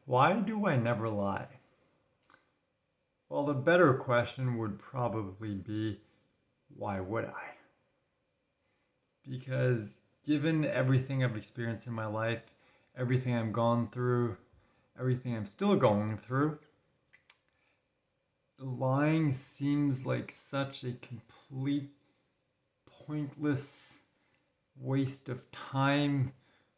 Why do I never lie? Well, the better question would probably be, why would I? Because given everything I've experienced in my life, everything I've gone through, everything I'm still going through, lying seems like such a complete, pointless waste of time,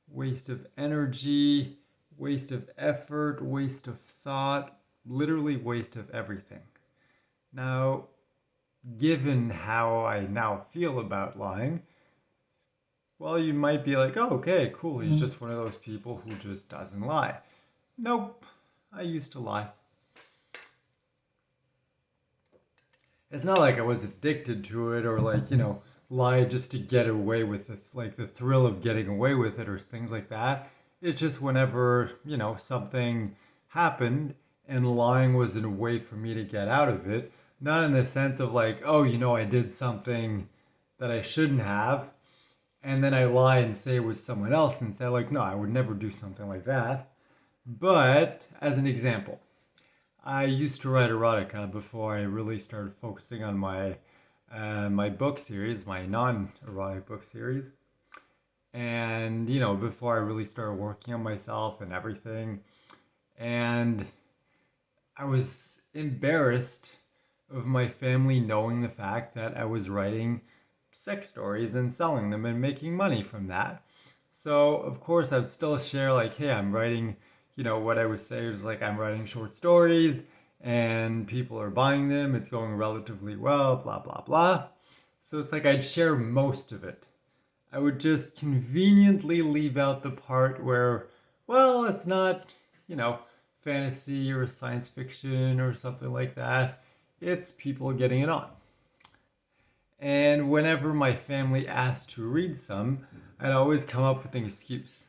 waste of energy, waste of effort, waste of thought, literally waste of everything. Now, given how I now feel about lying, well, you might be like, oh, okay, cool, he's just one of those people who just doesn't lie. Nope, I used to lie. It's not like I was addicted to it or like, lie just to get away with it, like the thrill of getting away with it or things like that. It's just whenever, something happened and lying was a way for me to get out of it. Not in the sense of like, oh, I did something that I shouldn't have, and then I lie and say it was someone else instead. Like, no, I would never do something like that. But as an example, I used to write erotica before I really started focusing on my book series, my non-erotic book series. And, before I really started working on myself and everything. And I was embarrassed of my family knowing the fact that I was writing sex stories and selling them and making money from that. So, of course, I'd still share, like, hey, I'm writing, what I would say is like, I'm writing short stories and people are buying them. It's going relatively well, blah, blah, blah. So it's like I'd share most of it. I would just conveniently leave out the part where, well, it's not, you know, fantasy or science fiction or something like that. It's people getting it on. And whenever my family asked to read some, I'd always come up with an excuse.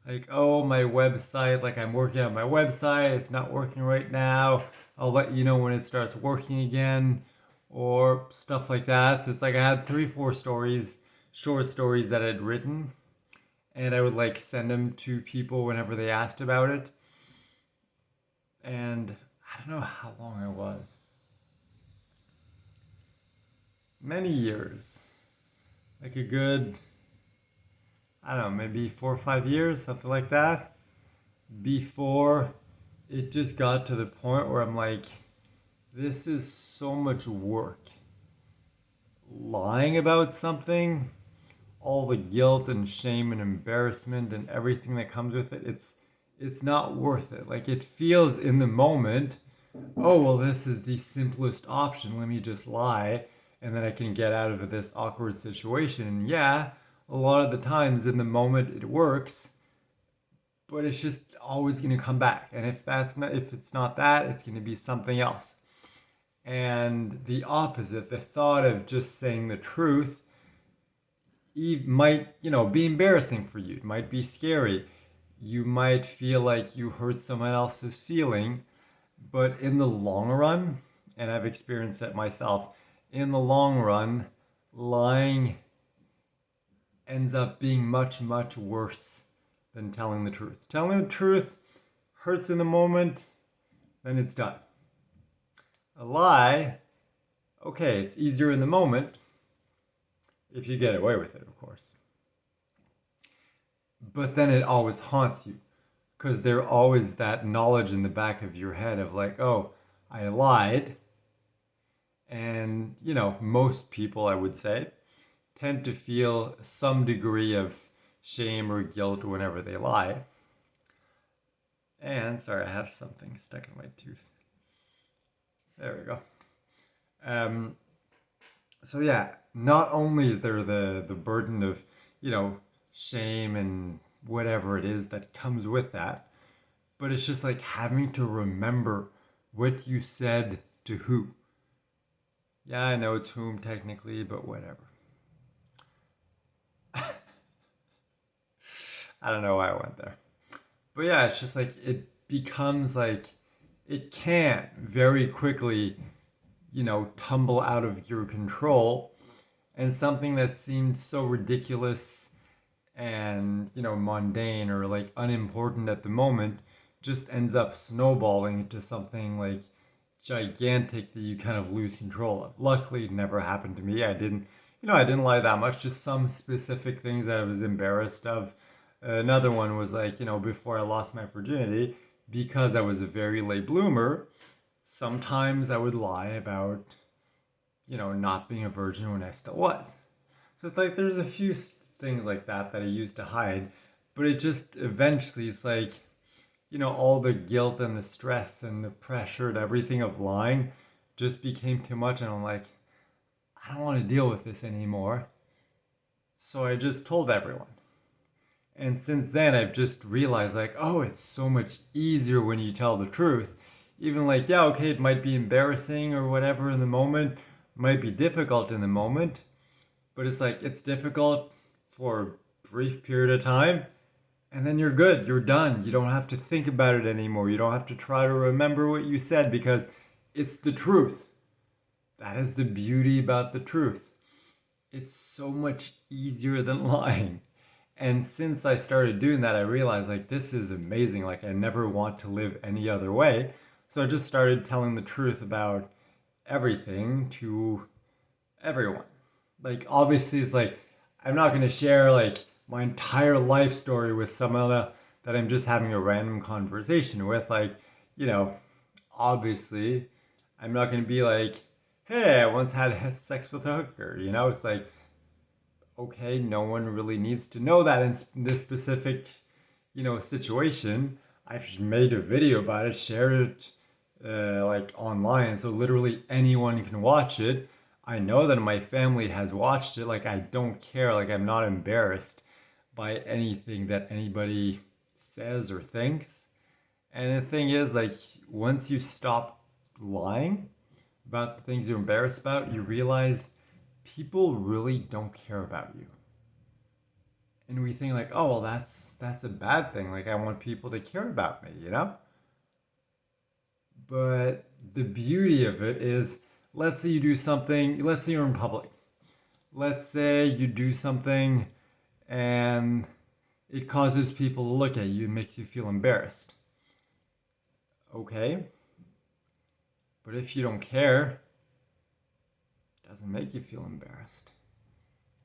Like, oh, my website, like I'm working on my website, it's not working right now. I'll let you know when it starts working again, or stuff like that. So it's like I had 3, 4 stories, short stories that I'd written, and I would like send them to people whenever they asked about it. And I don't know how long I was. Many years. Like a good, I don't know, maybe 4 or 5 years, something like that. Before it just got to the point where I'm like, this is so much work. Lying about something, all the guilt and shame and embarrassment and everything that comes with it, it's not worth it. Like it feels in the moment, oh well, this is the simplest option. Let me just lie and then I can get out of this awkward situation. And yeah, a lot of the times in the moment it works, but it's just always going to come back. And if it's not that, it's going to be something else. And the opposite, the thought of just saying the truth might, be embarrassing for you. It might be scary. You might feel like you hurt someone else's feeling, but in the long run, and I've experienced that myself, in the long run, lying ends up being much, much worse than telling the truth. Telling the truth hurts in the moment, then it's done. A lie, okay, it's easier in the moment if you get away with it, of course. But then it always haunts you because there's always that knowledge in the back of your head of like, oh, I lied. And, most people, I would say, tend to feel some degree of shame or guilt whenever they lie. And, sorry, I have something stuck in my tooth. There we go. Um, so yeah, not only is there the burden of, shame and whatever it is that comes with that, but it's just like having to remember what you said to who. Yeah, I know it's whom technically, but whatever. I don't know why I went there. But yeah, it's just like it becomes like it can very quickly, tumble out of your control. And something that seemed so ridiculous and, mundane or like unimportant at the moment just ends up snowballing into something like gigantic that you kind of lose control of. Luckily, it never happened to me. I didn't lie that much, just some specific things that I was embarrassed of. Another one was like, before I lost my virginity, because I was a very late bloomer, sometimes I would lie about, not being a virgin when I still was. So it's like there's a few things like that that I used to hide, but it just eventually it's like, all the guilt and the stress and the pressure and everything of lying just became too much. And I'm like, I don't want to deal with this anymore. So I just told everyone. And since then, I've just realized, like, oh, it's so much easier when you tell the truth. Even like, yeah, okay, it might be embarrassing or whatever in the moment, might be difficult in the moment, but it's like, it's difficult for a brief period of time, and then you're good, you're done. You don't have to think about it anymore. You don't have to try to remember what you said because it's the truth. That is the beauty about the truth. It's so much easier than lying. And since I started doing that, I realized like this is amazing. Like I never want to live any other way. So I just started telling the truth about everything to everyone. Like obviously it's like I'm not going to share like my entire life story with someone that I'm just having a random conversation with. Like, you know, obviously I'm not going to be like, hey, I once had sex with a hooker. It's like, okay, no one really needs to know that in this specific, situation. I've made a video about it, shared it like online, so literally anyone can watch it. I know that my family has watched it. Like I don't care. Like I'm not embarrassed by anything that anybody says or thinks. And the thing is, like once you stop lying about the things you're embarrassed about, you realize people really don't care about you. And we think like, oh well, that's a bad thing. Like I want people to care about me. But the beauty of it is, let's say you do something, let's say you're in public. Let's say you do something and it causes people to look at you and makes you feel embarrassed. Okay. But if you don't care, it doesn't make you feel embarrassed.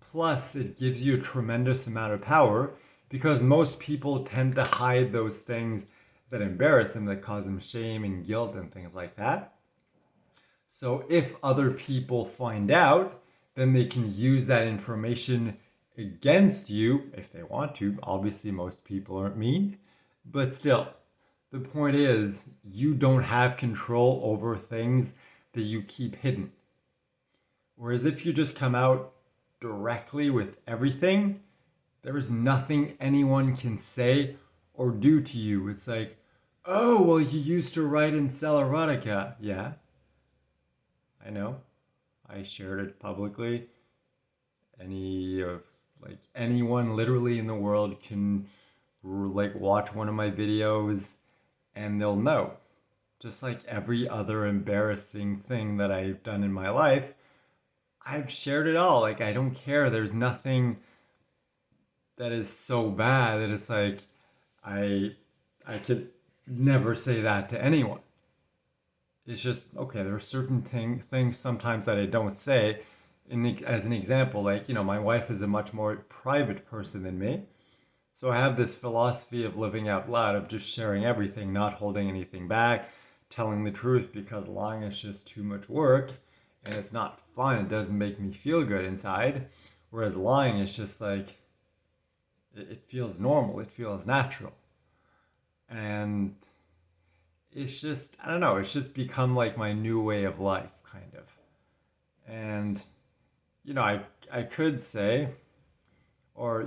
Plus, it gives you a tremendous amount of power because most people tend to hide those things that embarrass them, that cause them shame and guilt and things like that. So if other people find out, then they can use that information against you if they want to. Obviously, most people aren't mean, but still, the point is you don't have control over things that you keep hidden. Whereas if you just come out directly with everything, there is nothing anyone can say or do to you. It's like, oh, well, you used to write and sell erotica. Yeah, I know. I shared it publicly. Anyone literally in the world can like watch one of my videos and they'll know. Just like every other embarrassing thing that I've done in my life, I've shared it all. Like I don't care. There's nothing that is so bad that it's like I I could never say that to anyone. It's just okay. There are certain things sometimes that I don't say. As an example, like my wife is a much more private person than me, so I have this philosophy of living out loud, of just sharing everything, not holding anything back, telling the truth because lying is just too much work, and it's not fun. It doesn't make me feel good inside. Whereas lying is just like it feels normal. It feels natural, and it's just I don't know. It's just become like my new way of life, kind of. And I could say, or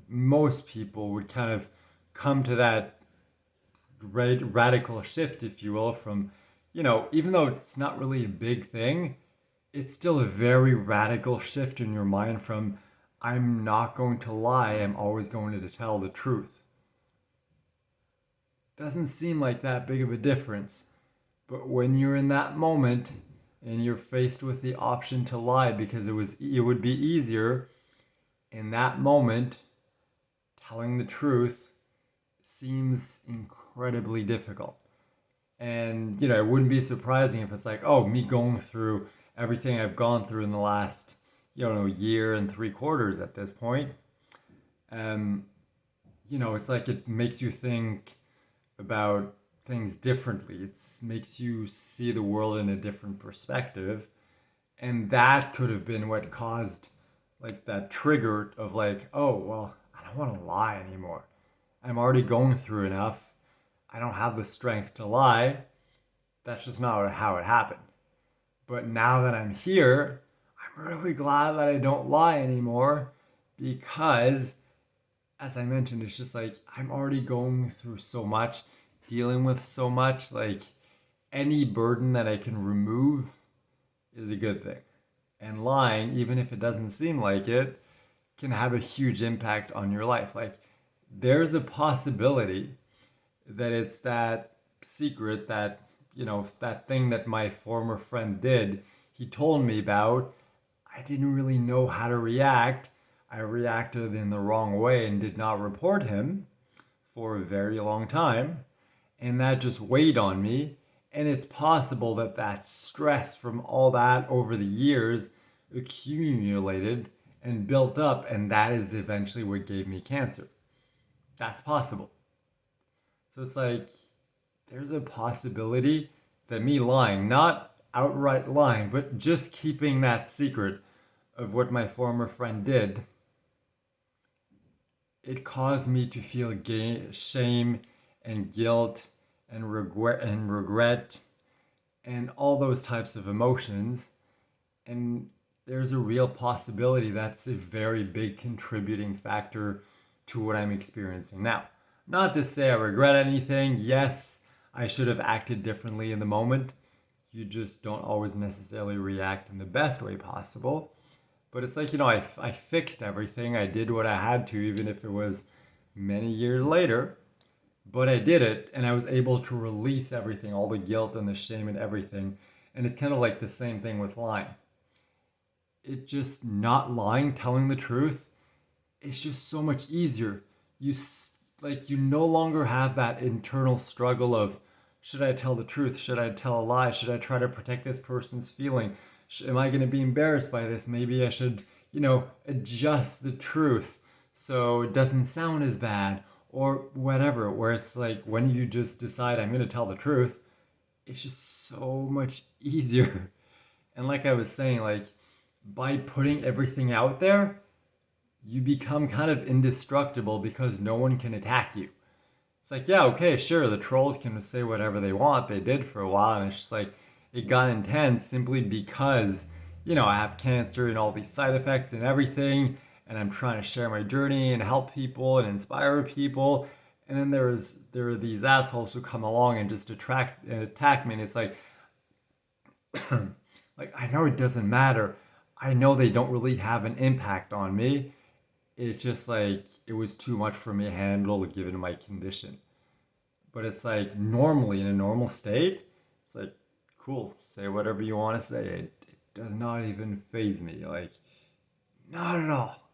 most people would kind of come to that radical shift, if you will, from even though it's not really a big thing, it's still a very radical shift in your mind from I'm not going to lie, I'm always going to tell the truth. Doesn't seem like that big of a difference. But when you're in that moment and you're faced with the option to lie because it would be easier in that moment, telling the truth seems incredibly difficult. And, it wouldn't be surprising if it's like, oh, me going through everything I've gone through in the last, year and 3 quarters at this point. Um, it's like it makes you think about things differently. It makes you see the world in a different perspective. And that could have been what caused like that trigger of like, oh, well, I don't want to lie anymore. I'm already going through enough. I don't have the strength to lie. That's just not how it happened. But now that I'm here, I'm really glad that I don't lie anymore because, as I mentioned, it's just like I'm already going through so much, dealing with so much. Like any burden that I can remove is a good thing. And lying, even if it doesn't seem like it, can have a huge impact on your life. Like there's a possibility that it's that secret that, that thing that my former friend did, he told me about. I didn't really know how to react. I reacted in the wrong way and did not report him for a very long time. And that just weighed on me. And it's possible that that stress from all that over the years accumulated and built up, and that is eventually what gave me cancer. That's possible. So it's like there's a possibility that me lying, not outright lying, but just keeping that secret of what my former friend did, it caused me to feel shame and guilt and regret and all those types of emotions. And there's a real possibility that's a very big contributing factor to what I'm experiencing now. Not to say I regret anything. Yes, I should have acted differently in the moment. You just don't always necessarily react in the best way possible. But it's like, I fixed everything. I did what I had to, even if it was many years later. But I did it, and I was able to release everything, all the guilt and the shame and everything. And it's kind of like the same thing with lying. It just not lying, telling the truth, it's just so much easier. You no longer have that internal struggle of should I tell the truth? Should I tell a lie? Should I try to protect this person's feeling? Am I going to be embarrassed by this? Maybe I should, adjust the truth so it doesn't sound as bad or whatever. Where it's like when you just decide I'm going to tell the truth, it's just so much easier. And like I was saying, like by putting everything out there, you become kind of indestructible because no one can attack you. It's like, yeah, okay, sure, the trolls can say whatever they want. They did for a while, and it's just like, it got intense simply because, I have cancer and all these side effects and everything, and I'm trying to share my journey and help people and inspire people. And then there are these assholes who come along and just attack me, and it's like, like I know it doesn't matter. I know they don't really have an impact on me. It's just like it was too much for me to handle given my condition. But it's like normally in a normal state, it's like cool, say whatever you want to say. It does not even faze me, like not at all.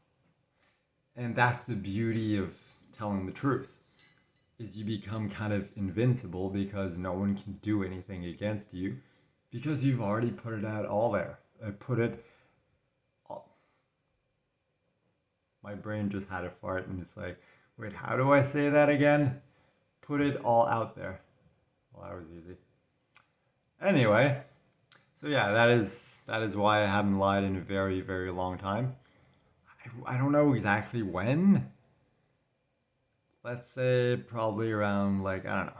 And that's the beauty of telling the truth. Is you become kind of invincible because no one can do anything against you because you've already put it out all there. I put it my brain just had a fart and it's like, wait, how do I say that again? Put it all out there. Well, that was easy. Anyway, so yeah, that is why I haven't lied in a very, very long time. I don't know exactly when. Let's say probably around like, I don't know,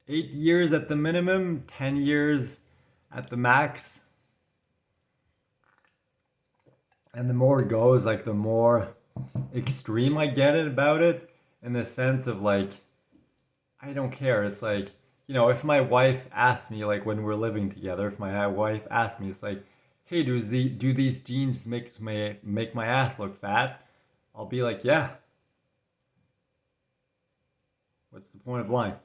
8 years at the minimum, 10 years at the max. And the more it goes, like the more extreme I get it about it, in the sense of like, I don't care. It's like, if my wife asks me, like when we're living together, if my wife asks me, it's like, hey, do these jeans make my ass look fat? I'll be like, yeah. What's the point of lying?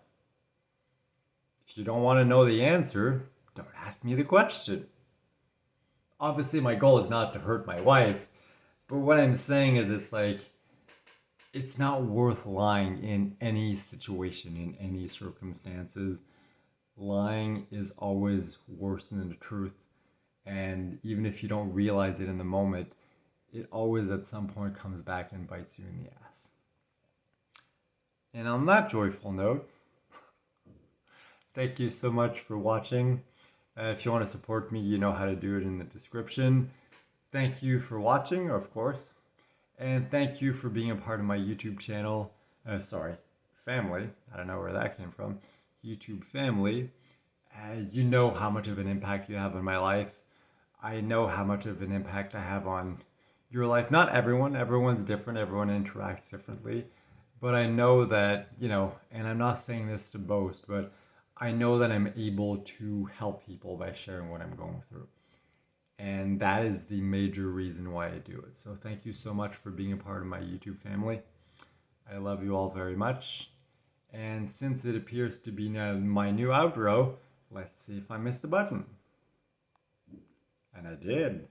If you don't want to know the answer, don't ask me the question. Obviously, my goal is not to hurt my wife, but what I'm saying is it's like, it's not worth lying in any situation, in any circumstances. Lying is always worse than the truth. And even if you don't realize it in the moment, it always at some point comes back and bites you in the ass. And on that joyful note, thank you so much for watching. If you want to support me, you know how to do it in the description. Thank you for watching, of course. And thank you for being a part of my YouTube channel. Family. I don't know where that came from. YouTube family. You know how much of an impact you have on my life. I know how much of an impact I have on your life. Not everyone. Everyone's different. Everyone interacts differently. But I know that, and I'm not saying this to boast, but I know that I'm able to help people by sharing what I'm going through. And that is the major reason why I do it. So thank you so much for being a part of my YouTube family. I love you all very much. And since it appears to be now my new outro, let's see if I missed the button. And I did.